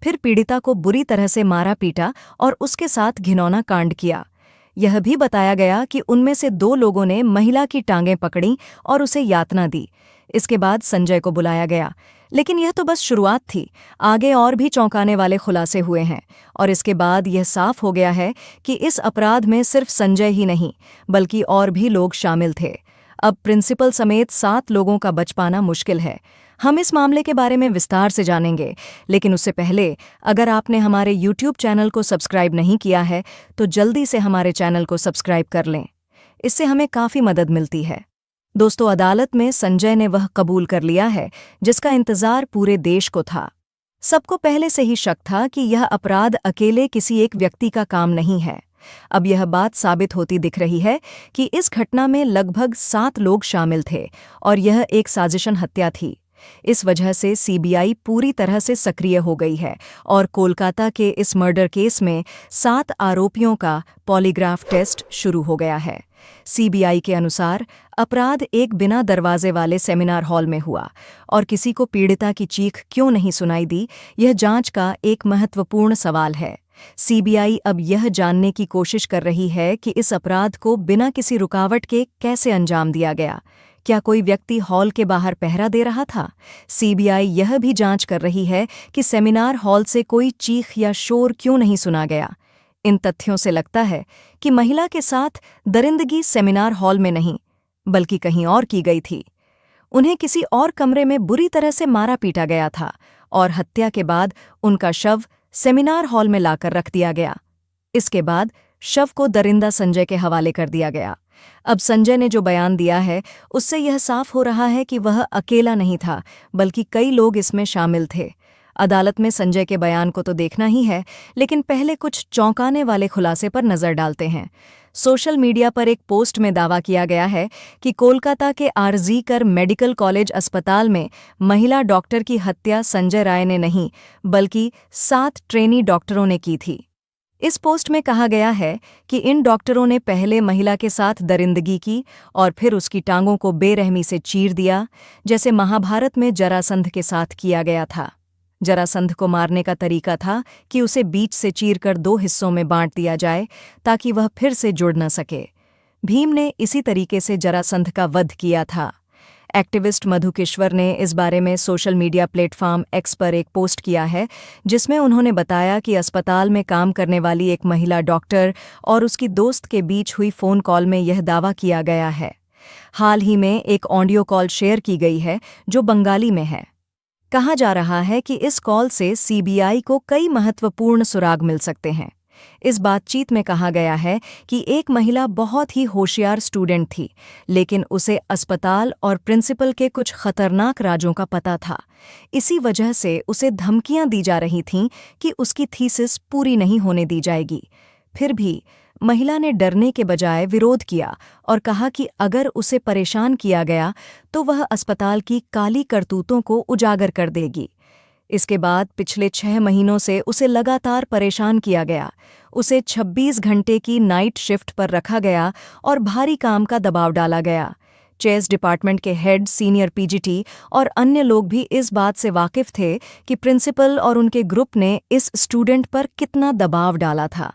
फिर पीड़िता को बुरी तरह से मारा पीटा और उसके साथ घिनौना कांड किया। यह भी बताया गया कि उनमें से 2 लोगों ने महिला की टांगें पकड़ीं और उसे यातना दी। इसके बाद संजय को बुलाया गया। लेकिन यह तो बस शुरुआत थी। आगे और भी चौंकाने वाले खुलासे हुए हैं और इसके बाद यह साफ हो गया है कि इस अपराध में सिर्फ संजय ही नहीं, बल्कि और भी लोग शामिल थे। अब प्रिंसिपल समेत 7 लोगों का बच पाना मुश्किल है। हम इस मामले के बारे में विस्तार से जानेंगे, लेकिन उससे पहले अगर आपने हमारे YouTube चैनल को सब्सक्राइब नहीं किया है तो जल्दी से हमारे चैनल को सब्सक्राइब कर लें। इससे हमें काफ़ी मदद मिलती है। दोस्तों, अदालत में संजय ने वह कबूल कर लिया है जिसका इंतजार पूरे देश को था। सबको पहले से ही शक था कि यह अपराध अकेले किसी एक व्यक्ति का काम नहीं है। अब यह बात साबित होती दिख रही है कि इस घटना में लगभग 7 लोग शामिल थे और यह एक साजिशन हत्या थी। इस वजह से सीबीआई पूरी तरह से सक्रिय हो गई है और कोलकाता के इस मर्डर केस में 7 आरोपियों का पॉलीग्राफ टेस्ट शुरू हो गया है। सीबीआई के अनुसार अपराध एक बिना दरवाजे वाले सेमिनार हॉल में हुआ और किसी को पीड़िता की चीख क्यों नहीं सुनाई दी, यह जांच का एक महत्वपूर्ण सवाल है। सीबीआई अब यह जानने की कोशिश कर रही है कि इस अपराध को बिना किसी रुकावट के कैसे अंजाम दिया गया। क्या कोई व्यक्ति हॉल के बाहर पहरा दे रहा था? सीबीआई यह भी जांच कर रही है कि सेमिनार हॉल से कोई चीख या शोर क्यों नहीं सुना गया। इन तथ्यों से लगता है कि महिला के साथ दरिंदगी सेमिनार हॉल में नहीं, बल्कि कहीं और की गई थी। उन्हें किसी और कमरे में बुरी तरह से मारा पीटा गया था और हत्या के बाद उनका शव सेमिनार हॉल में लाकर रख दिया गया। इसके बाद शव को दरिंदा संजय के हवाले कर दिया गया। अब संजय ने जो बयान दिया है उससे यह साफ हो रहा है कि वह अकेला नहीं था, बल्कि कई लोग इसमें शामिल थे। अदालत में संजय के बयान को तो देखना ही है, लेकिन पहले कुछ चौंकाने वाले खुलासे पर नजर डालते हैं। सोशल मीडिया पर एक पोस्ट में दावा किया गया है कि कोलकाता के आरजीकर मेडिकल कॉलेज अस्पताल में महिला डॉक्टर की हत्या संजय राय ने नहीं, बल्कि 7 ट्रेनी डॉक्टरों ने की थी। इस पोस्ट में कहा गया है कि इन डॉक्टरों ने पहले महिला के साथ दरिंदगी की और फिर उसकी टांगों को बेरहमी से चीर दिया, जैसे महाभारत में जरासंध के साथ किया गया था। जरासंध को मारने का तरीका था कि उसे बीच से चीरकर 2 हिस्सों में बांट दिया जाए ताकि वह फिर से जुड़ न सके। भीम ने इसी तरीके से जरासंध का वध किया था। एक्टिविस्ट मधुकेश्वर ने इस बारे में सोशल मीडिया प्लेटफॉर्म एक्स पर एक पोस्ट किया है, जिसमें उन्होंने बताया कि अस्पताल में काम करने वाली एक महिला डॉक्टर और उसकी दोस्त के बीच हुई फ़ोन कॉल में यह दावा किया गया है। हाल ही में एक ऑडियो कॉल शेयर की गई है जो बंगाली में है। कहा जा रहा है कि इस कॉल से सीबीआई को कई महत्वपूर्ण सुराग मिल सकते हैं। इस बातचीत में कहा गया है कि एक महिला बहुत ही होशियार स्टूडेंट थी, लेकिन उसे अस्पताल और प्रिंसिपल के कुछ खतरनाक राजों का पता था। इसी वजह से उसे धमकियां दी जा रही थीं कि उसकी थीसिस पूरी नहीं होने दी जाएगी। फिर भी महिला ने डरने के बजाय विरोध किया और कहा कि अगर उसे परेशान किया गया तो वह अस्पताल की काली करतूतों को उजागर कर देगी। इसके बाद पिछले 6 महीनों से उसे लगातार परेशान किया गया। उसे 26 घंटे की नाइट शिफ्ट पर रखा गया और भारी काम का दबाव डाला गया। चेस डिपार्टमेंट के हेड, सीनियर पीजीटी और अन्य लोग भी इस बात से वाकिफ थे कि प्रिंसिपल और उनके ग्रुप ने इस स्टूडेंट पर कितना दबाव डाला था।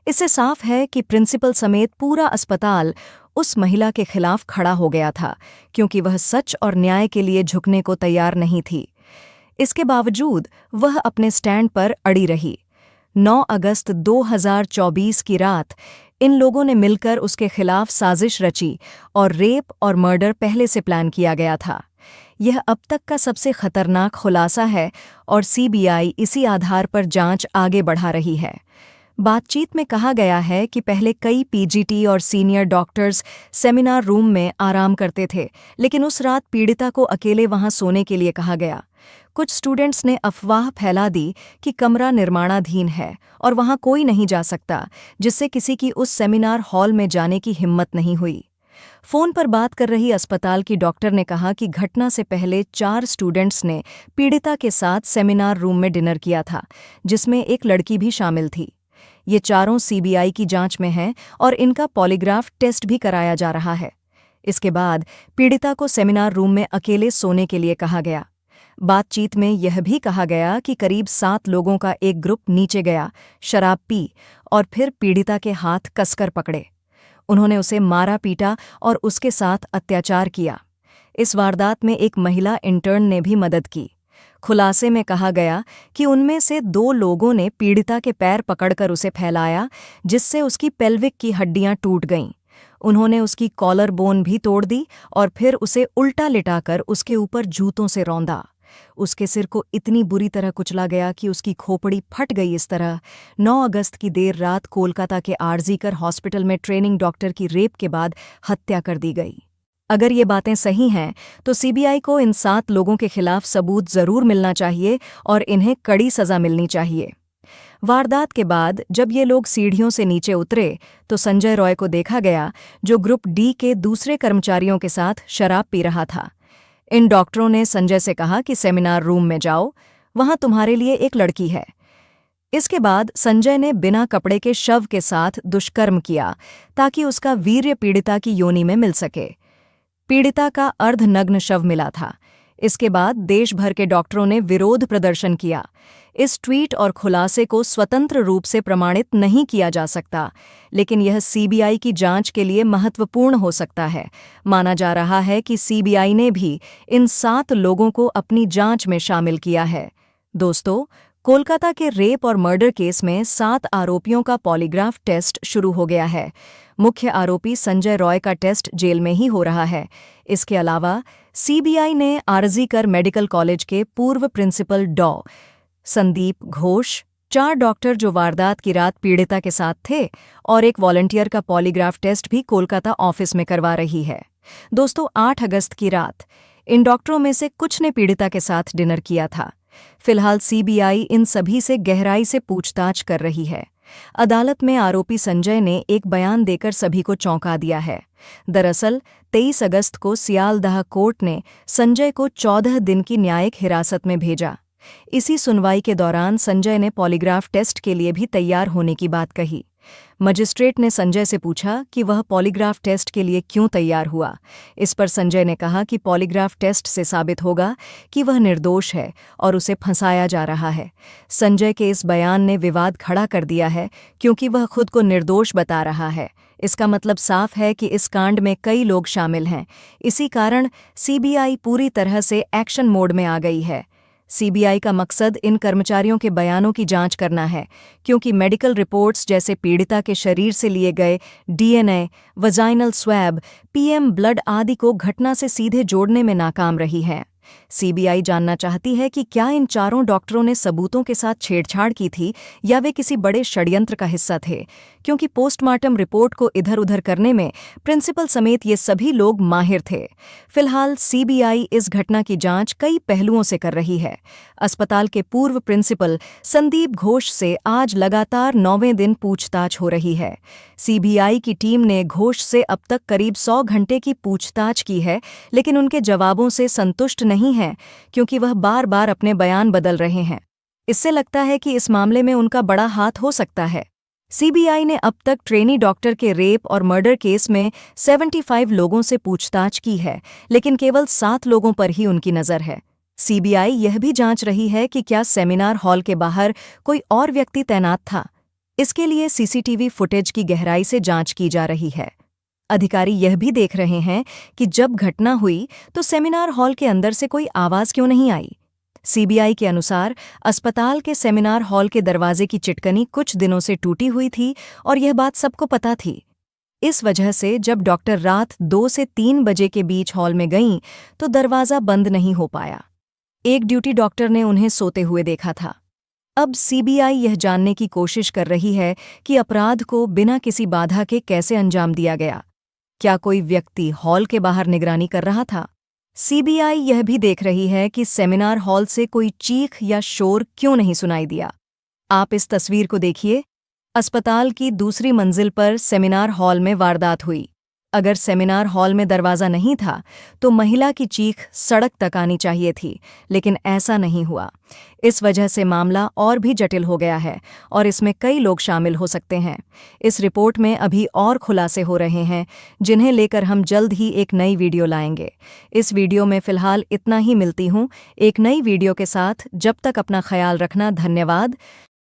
इससे साफ है कि प्रिंसिपल समेत पूरा अस्पताल उस महिला के खिलाफ खड़ा हो गया था, क्योंकि वह सच और न्याय के लिए झुकने को तैयार नहीं थी। इसके बावजूद वह अपने स्टैंड पर अड़ी रही। 9 अगस्त 2024 की रात इन लोगों ने मिलकर उसके खिलाफ साजिश रची और रेप और मर्डर पहले से प्लान किया गया था। यह अब तक का सबसे खतरनाक खुलासा है और सीबीआई इसी आधार पर जांच आगे बढ़ा रही है। बातचीत में कहा गया है कि पहले कई पीजीटी और सीनियर डॉक्टर्स सेमिनार रूम में आराम करते थे, लेकिन उस रात पीड़िता को अकेले वहां सोने के लिए कहा गया। कुछ स्टूडेंट्स ने अफवाह फैला दी कि कमरा निर्माणाधीन है और वहां कोई नहीं जा सकता, जिससे किसी की उस सेमिनार हॉल में जाने की हिम्मत नहीं हुई। फोन पर बात कर रही अस्पताल की डॉक्टर ने कहा कि घटना से पहले 4 स्टूडेंट्स ने पीड़िता के साथ सेमिनार रूम में डिनर किया था, जिसमें एक लड़की भी शामिल थी। ये चारों सीबीआई की जांच में हैं और इनका पॉलीग्राफ टेस्ट भी कराया जा रहा है। इसके बाद पीड़िता को सेमिनार रूम में अकेले सोने के लिए कहा गया। बातचीत में यह भी कहा गया कि करीब 7 लोगों का एक ग्रुप नीचे गया, शराब पी और फिर पीड़िता के हाथ कसकर पकड़े। उन्होंने उसे मारा पीटा और उसके साथ अत्याचार किया। इस वारदात में एक महिला इंटर्न ने भी मदद की। खुलासे में कहा गया कि उनमें से 2 लोगों ने पीड़िता के पैर पकड़कर उसे फैलाया, जिससे उसकी पेल्विक की हड्डियां टूट गईं। उन्होंने उसकी कॉलर बोन भी तोड़ दी और फिर उसे उल्टा लिटाकर उसके ऊपर जूतों से रौंदा। उसके सिर को इतनी बुरी तरह कुचला गया कि उसकी खोपड़ी फट गई। इस तरह 9 अगस्त की देर रात कोलकाता के आरजीकर हॉस्पिटल में ट्रेनिंग डॉक्टर की रेप के बाद हत्या कर दी गई। अगर ये बातें सही हैं तो सीबीआई को इन 7 लोगों के खिलाफ सबूत जरूर मिलना चाहिए और इन्हें कड़ी सजा मिलनी चाहिए। वारदात के बाद जब ये लोग सीढ़ियों से नीचे उतरे तो संजय रॉय को देखा गया, जो ग्रुप डी के दूसरे कर्मचारियों के साथ शराब पी रहा था। इन डॉक्टरों ने संजय से कहा कि सेमिनार रूम में जाओ, वहां तुम्हारे लिए एक लड़की है। इसके बाद संजय ने बिना कपड़े के शव के साथ दुष्कर्म किया ताकि उसका वीर्य पीड़िता की योनि में मिल सके। पीड़िता का अर्धनग्न शव मिला था। इसके बाद देश भर के डॉक्टरों ने विरोध प्रदर्शन किया। इस ट्वीट और खुलासे को स्वतंत्र रूप से प्रमाणित नहीं किया जा सकता, लेकिन यह सीबीआई की जांच के लिए महत्वपूर्ण हो सकता है। माना जा रहा है कि सीबीआई ने भी इन 7 लोगों को अपनी जांच में शामिल किया है। दोस्तों, कोलकाता के रेप और मर्डर केस में 7 आरोपियों का पॉलीग्राफ टेस्ट शुरू हो गया है। मुख्य आरोपी संजय रॉय का टेस्ट जेल में ही हो रहा है। इसके अलावा सीबीआई ने आरजीकर मेडिकल कॉलेज के पूर्व प्रिंसिपल डॉ. संदीप घोष, 4 डॉक्टर जो वारदात की रात पीड़िता के साथ थे और एक वॉलंटियर का पॉलीग्राफ टेस्ट भी कोलकाता ऑफिस में करवा रही है। दोस्तों, 8 अगस्त की रात इन डॉक्टरों में से कुछ ने पीड़िता के साथ डिनर किया था। फिलहाल सीबीआई इन सभी से गहराई से पूछताछ कर रही है। अदालत में आरोपी संजय ने एक बयान देकर सभी को चौंका दिया है। दरअसल 23 अगस्त को सियालदह कोर्ट ने संजय को 14 दिन की न्यायिक हिरासत में भेजा। इसी सुनवाई के दौरान संजय ने पॉलीग्राफ टेस्ट के लिए भी तैयार होने की बात कही। मजिस्ट्रेट ने संजय से पूछा कि वह पॉलीग्राफ टेस्ट के लिए क्यों तैयार हुआ। इस पर संजय ने कहा कि पॉलीग्राफ टेस्ट से साबित होगा कि वह निर्दोष है और उसे फंसाया जा रहा है। संजय के इस बयान ने विवाद खड़ा कर दिया है, क्योंकि वह खुद को निर्दोष बता रहा है। इसका मतलब साफ है कि इस कांड में कई लोग शामिल हैं। इसी कारण सीबीआई पूरी तरह से एक्शन मोड में आ गई है। सीबीआई का मकसद इन कर्मचारियों के बयानों की जांच करना है, क्योंकि मेडिकल रिपोर्ट्स जैसे पीड़िता के शरीर से लिए गए DNA, vaginal swab, PM blood आदि को घटना से सीधे जोड़ने में नाकाम रही है। सीबीआई जानना चाहती है कि क्या इन 4 डॉक्टरों ने सबूतों के साथ छेड़छाड़ की थी या वे किसी बड़े षड्यंत्र का हिस्सा थे, क्योंकि पोस्टमार्टम रिपोर्ट को इधर-उधर करने में प्रिंसिपल समेत ये सभी लोग माहिर थे। फिलहाल सीबीआई इस घटना की जांच कई पहलुओं से कर रही है। अस्पताल के पूर्व प्रिंसिपल संदीप घोष से आज लगातार 9वें दिन पूछताछ हो रही है। सीबीआई की टीम ने घोष से अब तक करीब 100 घंटे की पूछताछ की है, लेकिन उनके जवाबों से संतुष्ट नहीं है, क्योंकि वह बार-बार अपने बयान बदल रहे हैं। इससे लगता है कि इस मामले में उनका बड़ा हाथ हो सकता है। सीबीआई ने अब तक ट्रेनी डॉक्टर के रेप और मर्डर केस में 75 लोगों से पूछताछ की है, लेकिन केवल 7 लोगों पर ही उनकी नज़र है। सीबीआई यह भी जांच रही है कि क्या सेमिनार हॉल के बाहर कोई और व्यक्ति तैनात था। इसके लिए सीसीटीवी फुटेज की गहराई से जांच की जा रही है। अधिकारी यह भी देख रहे हैं कि जब घटना हुई तो सेमिनार हॉल के अंदर से कोई आवाज़ क्यों नहीं आई। सीबीआई के अनुसार अस्पताल के सेमिनार हॉल के दरवाजे की चिटकनी कुछ दिनों से टूटी हुई थी और यह बात सबको पता थी। इस वजह से जब डॉक्टर रात 2 से 3 बजे के बीच हॉल में गईं तो दरवाज़ा बंद नहीं हो पाया। एक ड्यूटी डॉक्टर ने उन्हें सोते हुए देखा था। अब सीबीआई यह जानने की कोशिश कर रही है कि अपराध को बिना किसी बाधा के कैसे अंजाम दिया गया। क्या कोई व्यक्ति हॉल के बाहर निगरानी कर रहा था? सीबीआई यह भी देख रही है कि सेमिनार हॉल से कोई चीख या शोर क्यों नहीं सुनाई दिया। आप इस तस्वीर को देखिए। अस्पताल की दूसरी मंजिल पर सेमिनार हॉल में वारदात हुई। अगर सेमिनार हॉल में दरवाज़ा नहीं था तो महिला की चीख सड़क तक आनी चाहिए थी, लेकिन ऐसा नहीं हुआ। इस वजह से मामला और भी जटिल हो गया है और इसमें कई लोग शामिल हो सकते हैं। इस रिपोर्ट में अभी और खुलासे हो रहे हैं, जिन्हें लेकर हम जल्द ही एक नई वीडियो लाएंगे। इस वीडियो में फ़िलहाल इतना ही, मिलती हूँ एक नई वीडियो के साथ। जब तक अपना ख्याल रखना। धन्यवाद।